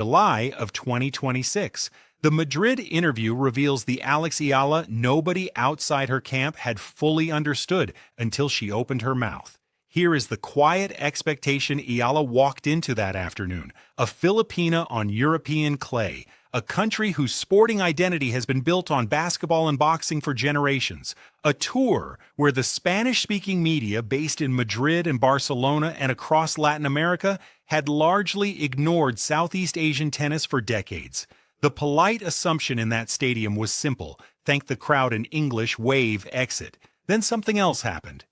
July of 2026. The Madrid interview reveals the Alex Eala nobody outside her camp had fully understood until she opened her mouth. Here is the quiet expectation Eala walked into that afternoon, a Filipina on European clay, a country whose sporting identity has been built on basketball and boxing for generations, a tour where the Spanish-speaking media based in Madrid and Barcelona and across Latin America had largely ignored Southeast Asian tennis for decades. The polite assumption in that stadium was simple: thank the crowd in English, wave, exit. Then something else happened.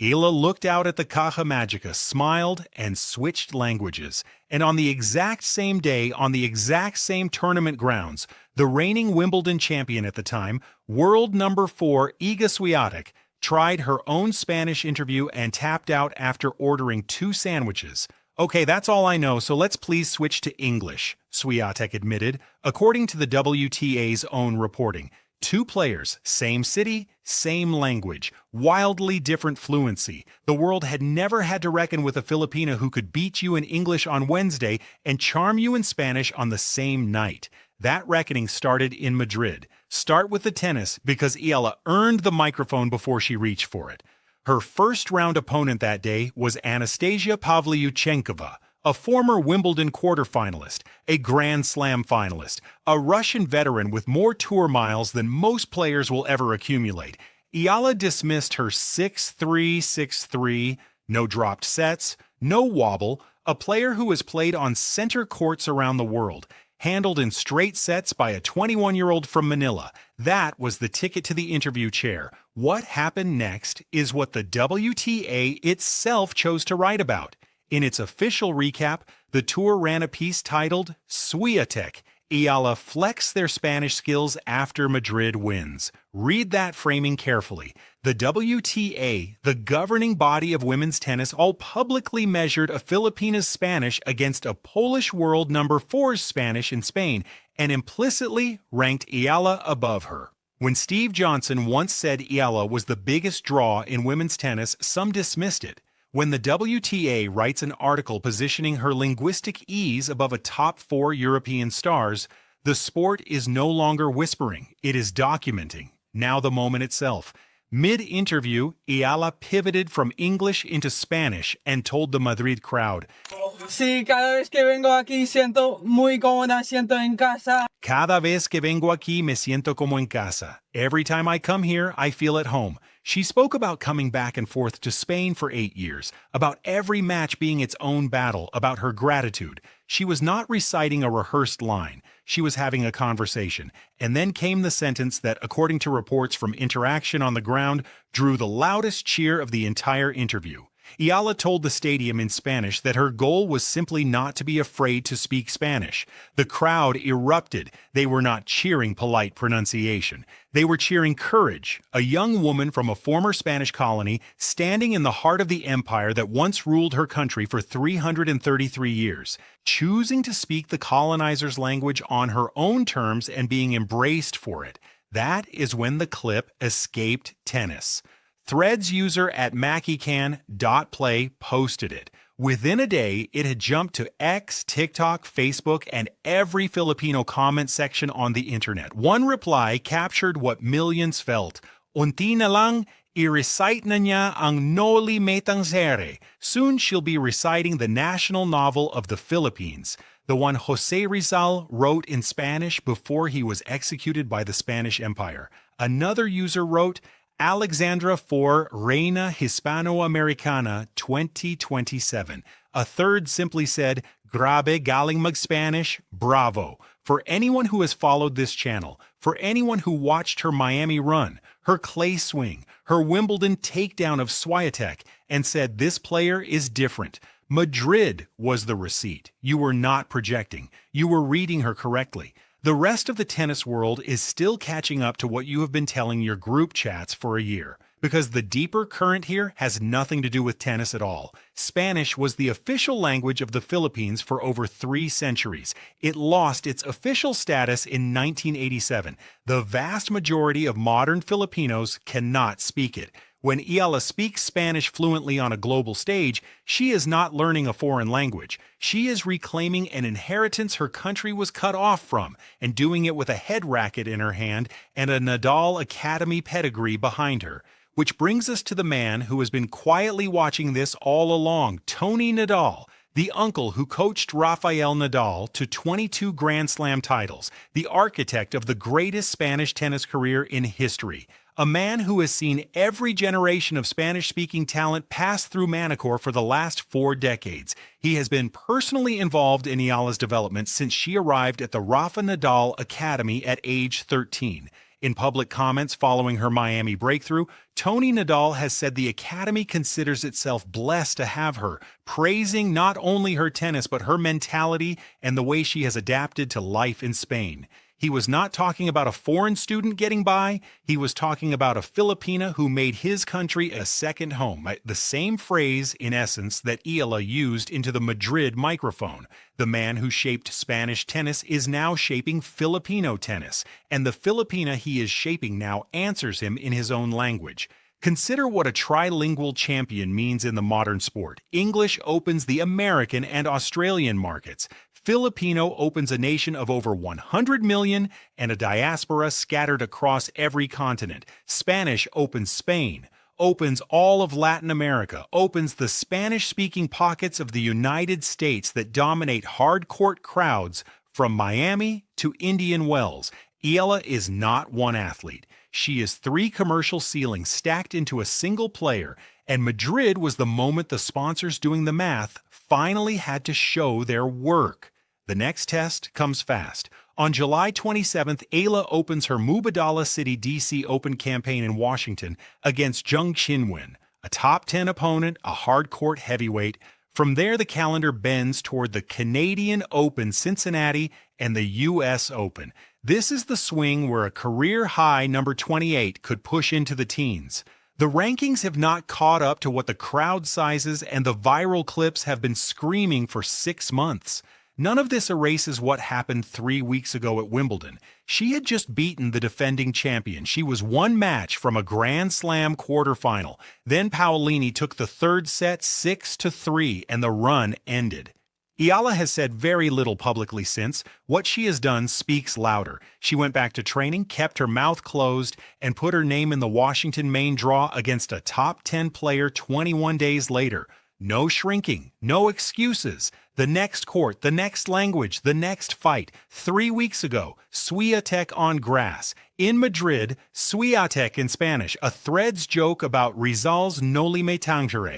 Eala looked out at the Caja Magica, smiled, and switched languages. And on the exact same day, on the exact same tournament grounds, the reigning Wimbledon champion at the time, world number 4 Iga Swiatek, tried her own Spanish interview and tapped out after ordering 2 sandwiches. "Okay, that's all I know, so let's please switch to English," Swiatek admitted, according to the WTA's own reporting. 2 players, same city, same language, wildly different fluency. The world had never had to reckon with a Filipina who could beat you in English on Wednesday and charm you in Spanish on the same night. That reckoning started in Madrid. Start with the tennis, because Eala earned the microphone before she reached for it. Her first-round opponent that day was Anastasia Pavlyuchenkova, a former Wimbledon quarterfinalist, a Grand Slam finalist, a Russian veteran with more tour miles than most players will ever accumulate. Eala dismissed her 6-3, 6-3, no dropped sets, no wobble, a player who has played on center courts around the world, handled in straight sets by a 21-year-old from Manila. That was the ticket to the interview chair. What happened next is what the WTA itself chose to write about. In its official recap, the tour ran a piece titled Swiatek, Eala flex their Spanish skills after Madrid wins. Read that framing carefully. The WTA, the governing body of women's tennis, all publicly measured a Filipina's Spanish against a Polish world number 4's Spanish in Spain, and implicitly ranked Eala above her. When Steve Johnson once said Eala was the biggest draw in women's tennis, some dismissed it. When the WTA writes an article positioning her linguistic ease above a top 4 European stars, the sport is no longer whispering, it is documenting. Now the moment itself. Mid-interview, Eala pivoted from English into Spanish and told the Madrid crowd, Sí, cada vez que vengo aquí siento muy cómoda, siento en casa. "Cada vez que vengo aquí me siento como en casa. Every time I come here, I feel at home." She spoke about coming back and forth to Spain for 8 years, about every match being its own battle, about her gratitude. She was not reciting a rehearsed line. She was having a conversation. And then came the sentence that, according to reports from interaction on the ground, drew the loudest cheer of the entire interview. Eala told the stadium in Spanish that her goal was simply not to be afraid to speak Spanish. The crowd erupted. They were not cheering polite pronunciation. They were cheering courage, a young woman from a former Spanish colony standing in the heart of the empire that once ruled her country for 333 years, choosing to speak the colonizer's language on her own terms and being embraced for it. That is when the clip escaped tennis. Threads user at MackeyCan.play posted it. Within a day, it had jumped to X, TikTok, Facebook, and every Filipino comment section on the internet. One reply captured what millions felt. "Unti na lang, i-recite na niya ang Noli Me Tangere." Soon she'll be reciting the national novel of the Philippines, the one Jose Rizal wrote in Spanish before he was executed by the Spanish Empire. Another user wrote, "Alexandra for Reina Hispano-Americana 2027. A third simply said, "Grabe galing mag-Spanish, bravo." For anyone who has followed this channel, for anyone who watched her Miami run, her clay swing, her Wimbledon takedown of Swiatek, and said this player is different. Madrid was the receipt. You were not projecting. You were reading her correctly. The rest of the tennis world is still catching up to what you have been telling your group chats for a year, because the deeper current here has nothing to do with tennis at all. Spanish was the official language of the Philippines for over 3 centuries. It lost its official status in 1987. The vast majority of modern Filipinos cannot speak it. When Eala speaks Spanish fluently on a global stage, she is not learning a foreign language. She is reclaiming an inheritance her country was cut off from, and doing it with a head racket in her hand and a Nadal Academy pedigree behind her. Which brings us to the man who has been quietly watching this all along, Tony Nadal, the uncle who coached Rafael Nadal to 22 Grand Slam titles, the architect of the greatest Spanish tennis career in history. A man who has seen every generation of Spanish-speaking talent pass through Manacor for the last 4 decades. He has been personally involved in Eala's development since she arrived at the Rafa Nadal Academy at age 13. In public comments following her Miami breakthrough, Tony Nadal has said the Academy considers itself blessed to have her, praising not only her tennis but her mentality and the way she has adapted to life in Spain. He was not talking about a foreign student getting by, he was talking about a Filipina who made his country a second home, the same phrase, in essence, that Eala used into the Madrid microphone. The man who shaped Spanish tennis is now shaping Filipino tennis, and the Filipina he is shaping now answers him in his own language. Consider what a trilingual champion means in the modern sport. English opens the American and Australian markets. Filipino opens a nation of over 100 million and a diaspora scattered across every continent. Spanish opens Spain, opens all of Latin America, opens the Spanish-speaking pockets of the United States that dominate hard-court crowds from Miami to Indian Wells. Eala is not one athlete. She is 3 commercial ceilings stacked into a single player, and Madrid was the moment the sponsors doing the math finally had to show their work. The next test comes fast. On July 27th, Eala opens her Mubadala City DC Open campaign in Washington against Zheng Qinwen, a top 10 opponent, a hard-court heavyweight. From there, the calendar bends toward the Canadian Open Cincinnati and the U.S. Open. This is the swing where a career-high number 28 could push into the teens. The rankings have not caught up to what the crowd sizes and the viral clips have been screaming for 6 months. None of this erases what happened 3 weeks ago at Wimbledon. She had just beaten the defending champion. She was 1 match from a Grand Slam quarterfinal. Then Paolini took the 3rd set 6-3 and the run ended. Eala has said very little publicly since. What she has done speaks louder. She went back to training, kept her mouth closed, and put her name in the Washington main draw against a top 10 player 21 days later. No shrinking, no excuses. The next court, the next language, the next fight. 3 weeks ago, Swiatek on grass. In Madrid, Swiatek in Spanish, a Threads joke about Rizal's Noli Me Tangere.